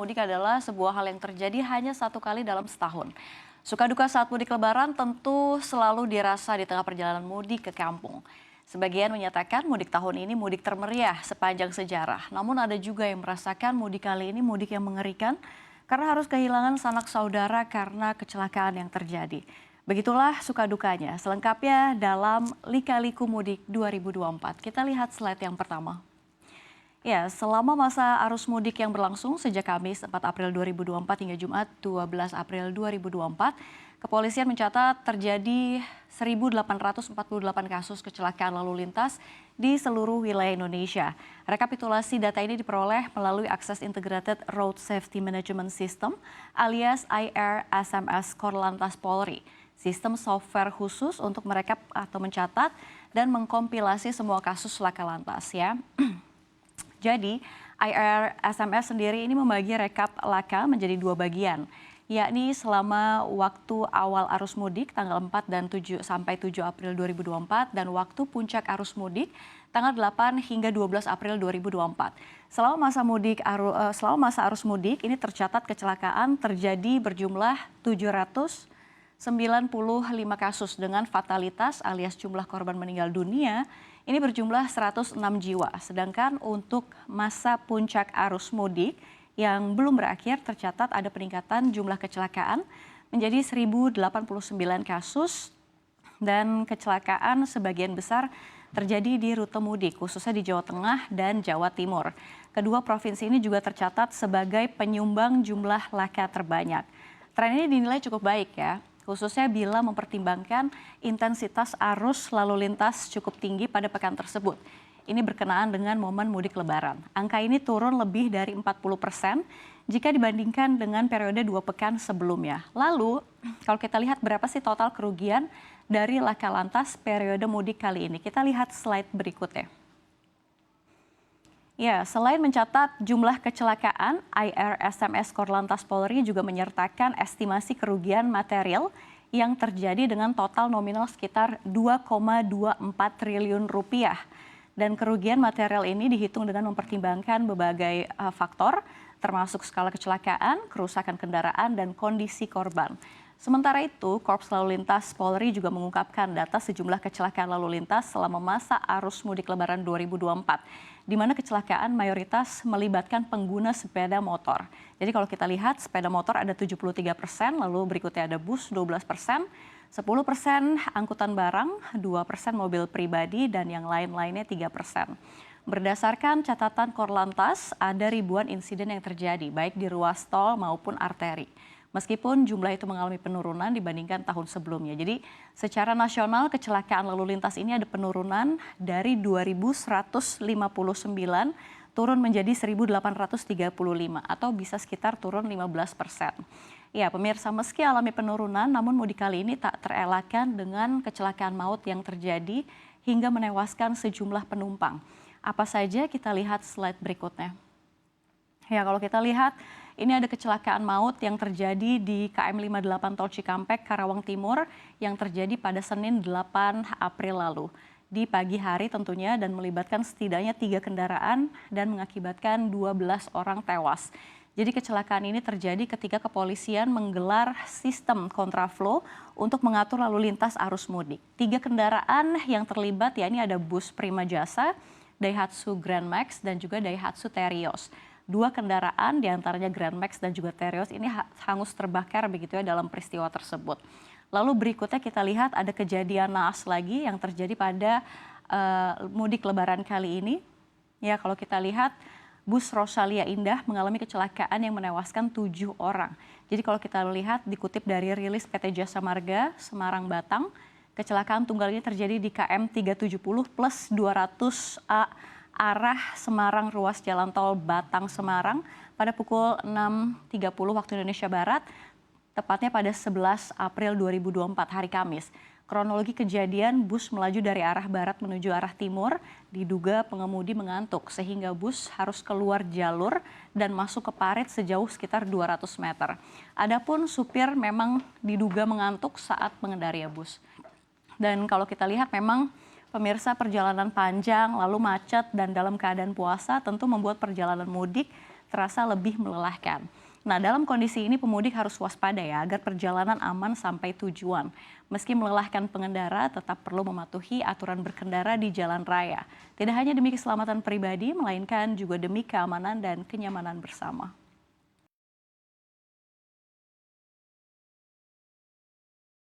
mudik adalah sebuah hal yang terjadi hanya satu kali dalam setahun. Suka duka saat mudik Lebaran tentu selalu dirasa di tengah perjalanan mudik ke kampung. Sebagian menyatakan mudik tahun ini mudik termeriah sepanjang sejarah. Namun ada juga yang merasakan mudik kali ini mudik yang mengerikan karena harus kehilangan sanak saudara karena kecelakaan yang terjadi. Begitulah suka dukanya. Selengkapnya dalam Lika-Liku Mudik 2024. Kita lihat slide yang pertama. Ya, selama masa arus mudik yang berlangsung sejak Kamis 4 April 2024 hingga Jumat 12 April 2024, kepolisian mencatat terjadi 1.848 kasus kecelakaan lalu lintas di seluruh wilayah Indonesia. Rekapitulasi data ini diperoleh melalui akses Integrated Road Safety Management System alias IRSMS Korlantas Polri. Sistem software khusus untuk merekap atau mencatat dan mengkompilasi semua kasus laka lantas ya. Jadi, IRSMS sendiri ini membagi rekap laka menjadi dua bagian, yakni selama waktu awal arus mudik tanggal 4 dan 7 sampai 7 April 2024 dan waktu puncak arus mudik tanggal 8 hingga 12 April 2024. Selama masa arus mudik ini tercatat kecelakaan terjadi berjumlah 795 kasus dengan fatalitas alias jumlah korban meninggal dunia ini berjumlah 106 jiwa. Sedangkan untuk masa puncak arus mudik yang belum berakhir tercatat ada peningkatan jumlah kecelakaan menjadi 1.089 kasus dan kecelakaan sebagian besar terjadi di rute mudik khususnya di Jawa Tengah dan Jawa Timur. Kedua provinsi ini juga tercatat sebagai penyumbang jumlah laka terbanyak. Tren ini dinilai cukup baik ya, khususnya bila mempertimbangkan intensitas arus lalu lintas cukup tinggi pada pekan tersebut. Ini berkenaan dengan momen mudik Lebaran. Angka ini turun lebih dari 40% jika dibandingkan dengan periode 2 pekan sebelumnya. Lalu, kalau kita lihat berapa sih total kerugian dari laka lantas periode mudik kali ini? Kita lihat slide berikutnya. Ya, selain mencatat jumlah kecelakaan, IRSMS Korlantas Polri juga menyertakan estimasi kerugian material yang terjadi dengan total nominal sekitar 2,24 triliun rupiah. Dan kerugian material ini dihitung dengan mempertimbangkan berbagai faktor, termasuk skala kecelakaan, kerusakan kendaraan, dan kondisi korban. Sementara itu, Korps Lalu Lintas Polri juga mengungkapkan data sejumlah kecelakaan lalu lintas selama masa arus mudik Lebaran 2024, di mana kecelakaan mayoritas melibatkan pengguna sepeda motor. Jadi kalau kita lihat sepeda motor ada 73%, lalu berikutnya ada bus 12%, 10% angkutan barang, 2% mobil pribadi, dan yang lain-lainnya 3%. Berdasarkan catatan Korlantas, ada ribuan insiden yang terjadi, baik di ruas tol maupun arteri. Meskipun jumlah itu mengalami penurunan dibandingkan tahun sebelumnya. Jadi secara nasional kecelakaan lalu lintas ini ada penurunan dari 2.159 turun menjadi 1.835 atau bisa sekitar turun 15%. Ya pemirsa, meski alami penurunan namun mudik kali ini tak terelakkan dengan kecelakaan maut yang terjadi hingga menewaskan sejumlah penumpang. Apa saja kita lihat slide berikutnya. Ya kalau kita lihat ini ada kecelakaan maut yang terjadi di KM 58 Tol Cikampek, Karawang Timur yang terjadi pada Senin 8 April lalu. Di pagi hari tentunya dan melibatkan setidaknya 3 kendaraan dan mengakibatkan 12 orang tewas. Jadi kecelakaan ini terjadi ketika kepolisian menggelar sistem kontraflow untuk mengatur lalu lintas arus mudik. 3 kendaraan yang terlibat yakni ada bus Prima Jasa, Daihatsu Grand Max dan juga Daihatsu Terios. 2 kendaraan diantaranya Grand Max dan juga Terios ini hangus terbakar begitu ya dalam peristiwa tersebut. Lalu berikutnya kita lihat ada kejadian naas lagi yang terjadi pada mudik Lebaran kali ini. Ya kalau kita lihat bus Rosalia Indah mengalami kecelakaan yang menewaskan 7 orang. Jadi kalau kita lihat dikutip dari rilis PT Jasa Marga Semarang Batang, kecelakaan tunggal ini terjadi di KM 370 plus 200A arah Semarang ruas jalan tol Batang Semarang pada pukul 6.30 waktu Indonesia Barat, tepatnya pada 11 April 2024 hari Kamis. Kronologi kejadian bus melaju dari arah barat menuju arah timur, diduga pengemudi mengantuk sehingga bus harus keluar jalur dan masuk ke parit sejauh sekitar 200 meter. Adapun supir memang diduga mengantuk saat mengendarai bus. Dan kalau kita lihat memang pemirsa perjalanan panjang, lalu macet dan dalam keadaan puasa tentu membuat perjalanan mudik terasa lebih melelahkan. Nah, dalam kondisi ini pemudik harus waspada ya agar perjalanan aman sampai tujuan. Meski melelahkan pengendara, tetap perlu mematuhi aturan berkendara di jalan raya. Tidak hanya demi keselamatan pribadi, melainkan juga demi keamanan dan kenyamanan bersama.